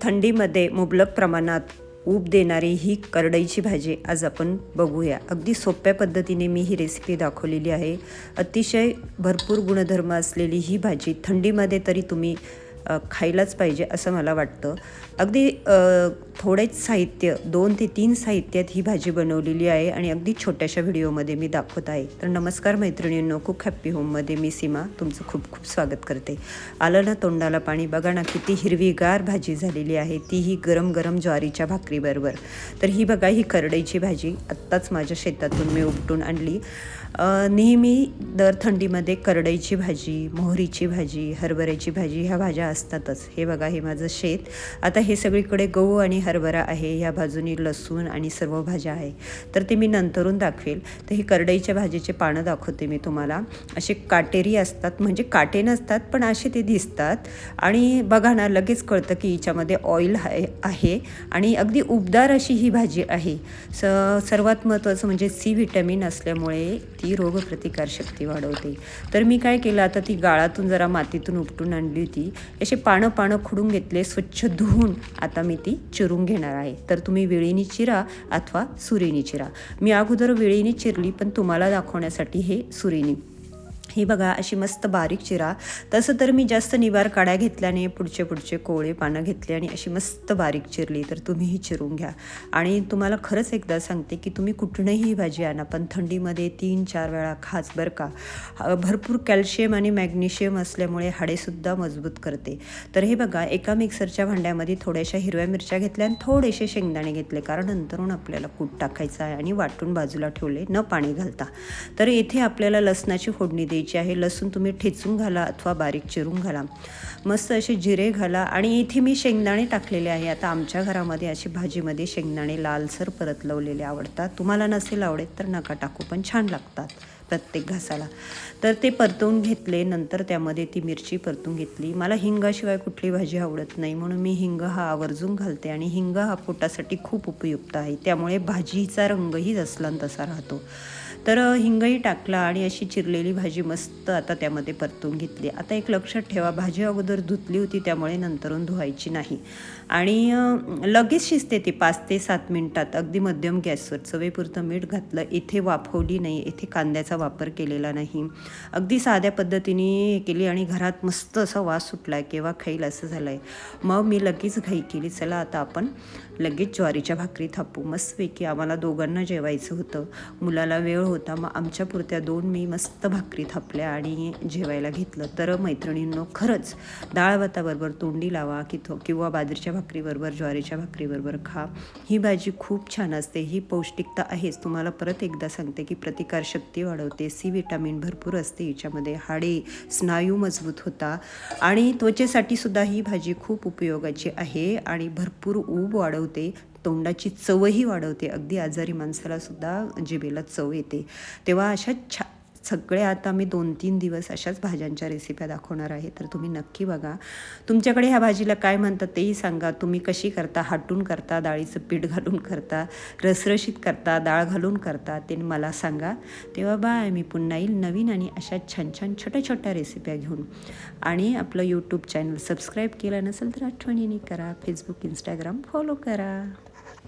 थंडीमध्ये मुबलक प्रमाणात ऊब देणारी ही करडईची भाजी आज आपण बघूया। अगदी सोप्या पद्धतीने मी ही रेसिपी दाखवलेली आहे। अतिशय भरपूर गुणधर्म असलेली ही भाजी थंडीमध्ये तरी तुम्ही खायलाच पाहिजे असं मला वाटतं। अगदी थोडेच साहित्य 2 ते 3 साहित्यात ही भाजी बनवलेली आहे आणि अगदी छोट्याशा व्हिडिओमध्ये मी दाखवत आहे। तर नमस्कार मैत्रिणींनो, कुक हॅपी होममध्ये मी सीमा तुमचं खूप खूप स्वागत करते। आलं ना तोंडाला पाणी, बघा ना किती हिरवीगार भाजी झालेली आहे, तीही गरम गरम ज्वारीच्या भाकरीबरोबर। तर ही बघा, ही करडईची भाजी आत्ताच माझ्या शेतातून मी उपटून आणली। नेहमी दर थंडीमध्ये करडईची भाजी, मोहरीची भाजी, हरभऱ्याची भाजी ह्या भाज्या असतातच। हे बघा, हे माझं शेत, आता हे सगळीकडे गहू आणि हरभरा आहे, ह्या बाजूनी लसूण आणि सर्व भाज्या आहे, तर ते मी नंतरून दाखवेल। तर ही करडईच्या भाजीचे पानं दाखवते मी तुम्हाला। असे काटेरी असतात, म्हणजे काटे नसतात पण असे ते दिसतात, आणि बघा ना लगेच कळतं की हिच्यामध्ये ऑइल आहे आणि अगदी उबदार अशी ही भाजी आहे। सर्वात महत्त्वाचं म्हणजे सी व्हिटॅमिन असल्यामुळे ती रोगप्रतिकारशक्ती वाढवते। तर मी काय केलं, आता ती गाळातून जरा मातीतून उपटून आणली होती, असे पानं खुडून घेतले, स्वच्छ धुवून आता मी ती चिरून घेणार आहे। तर तुम्ही वेळीने चिरा अथवा सुरीने चिरा। मी अगोदर वेळीने चिरली, पण तुम्हाला दाखवण्यासाठी हे सुरीने। ही बघा, अशी मस्त बारीक चिरा। तसं तर मी जास्त निबार काड्या घेतल्याने पुढचे कोवळे पानं घेतले आणि अशी मस्त बारीक चिरली। तर तुम्हीही चिरून घ्या। आणि तुम्हाला खरंच एकदा सांगते की तुम्ही कुठूनही ही भाजी आणा, पण थंडीमध्ये 3-4 वेळा खाच बरं का। भरपूर कॅल्शियम आणि मॅग्नेशियम असल्यामुळे हाडेसुद्धा मजबूत करते। तर हे बघा, एका मिक्सरच्या भांड्यामध्ये थोड्याशा हिरव्या मिरच्या घेतल्या आणि थोडेसे शेंगदाणे घेतले, कारण नंतरून आपल्याला कूट टाकायचं आहे, आणि वाटून बाजूला ठेवले न पाणी घालता। तर येथे आपल्याला लसणाची फोडणी द्यायची आहे। लसूण तुम्ही ठेचून घाला अथवा बारीक चिरून घाला। मस्त असे जिरे घाला, आणि इथे मी शेंगदाणे टाकलेले आहे। आता आमच्या घरामध्ये अशी भाजीमध्ये शेंगदाणे लालसर परतवलेले आवडतात। तुम्हाला नसेल आवडत तर नका टाकू, पण छान लागतात प्रत्येक घासाला। तर ते परतवून घेतले, नंतर त्यामध्ये ती मिरची परतून घेतली। मला हिंगाशिवाय कुठली भाजी आवडत नाही, म्हणून मी हिंग हा आवर्जून घालते, आणि हिंग हा पोटासाठी खूप उपयुक्त आहे, त्यामुळे भाजीचा रंगही जसला तसा राहतो। तर हिंगही टाकला आणि अशी चिरलेली भाजी मस्त आता त्यामध्ये परतून घेतली। आता एक लक्षात ठेवा, भाजी अगोदर धुतली होती, त्यामुळे नंतरून धुवायची नाही, आणि लगेच शिजते ती 5 ते 7 मिनिटात, अगदी मध्यम गॅसवर। चवीपुरतं मीठ घातलं, इथे वाफवली नाही, इथे कांद्याचा वापर केलेला नाही, अगदी साध्या पद्धतीने हे केली, आणि घरात मस्त असा वास सुटला आहे, केव्हा खाईल असं झालं आहे। मग मी लगेच घाई केली, चला आता आपण लगेच ज्वारीच्या भाकरी थापू मस्तपैकी। आम्हाला दोघांना जेवायचं होतं, मुलाला वेळ होता, मग आमच्या पुरत्या 2 मी मस्त भाकरी थापल्या आणि जेवायला घेतलं। तर मैत्रिणींनो, खरंच डाळ भाताबरोबर तोंडी लावा, किंवा बाजरीच्या भाकरीबरोबर, ज्वारीच्या भाकरीबरोबर खा। ही भाजी खूप छान असते, ही पौष्टिकता आहेच। तुम्हाला परत एकदा सांगते की प्रतिकारशक्ती वाढवते, सी व्हिटॅमिन भरपूर असते हिच्यामध्ये, हाडे स्नायू मजबूत होता, आणि त्वचेसाठी सुद्धा ही भाजी खूप उपयोगाची आहे, आणि भरपूर ऊब वाढवते, तोंडाची चवही वाढवते, अगदी आजारी माणसाला सुद्धा जिभेला चव येते। तेव्हा अशा सगळ्या आता मी 2-3 दिवस अशाच भाज्यांच्या रेसिप्या दाखवणार आहे, तर तुम्ही नक्की बघा। तुमच्याकडे ह्या भाजीला काय म्हणतात तेही सांगा। तुम्ही कशी करता, हाटून करता, डाळीचं पीठ घालून करता, रसरशीत करता, डाळ घालून करता, ते मला सांगा। तेव्हा बाय, मी पुन्हा येईल नवीन आणि अशा छान छान छोट्या रेसिप्या घेऊन। आणि आपलं यूट्यूब चॅनल सबस्क्राईब केलं नसेल तर आठवणीने करा, फेसबुक इंस्टाग्राम फॉलो करा।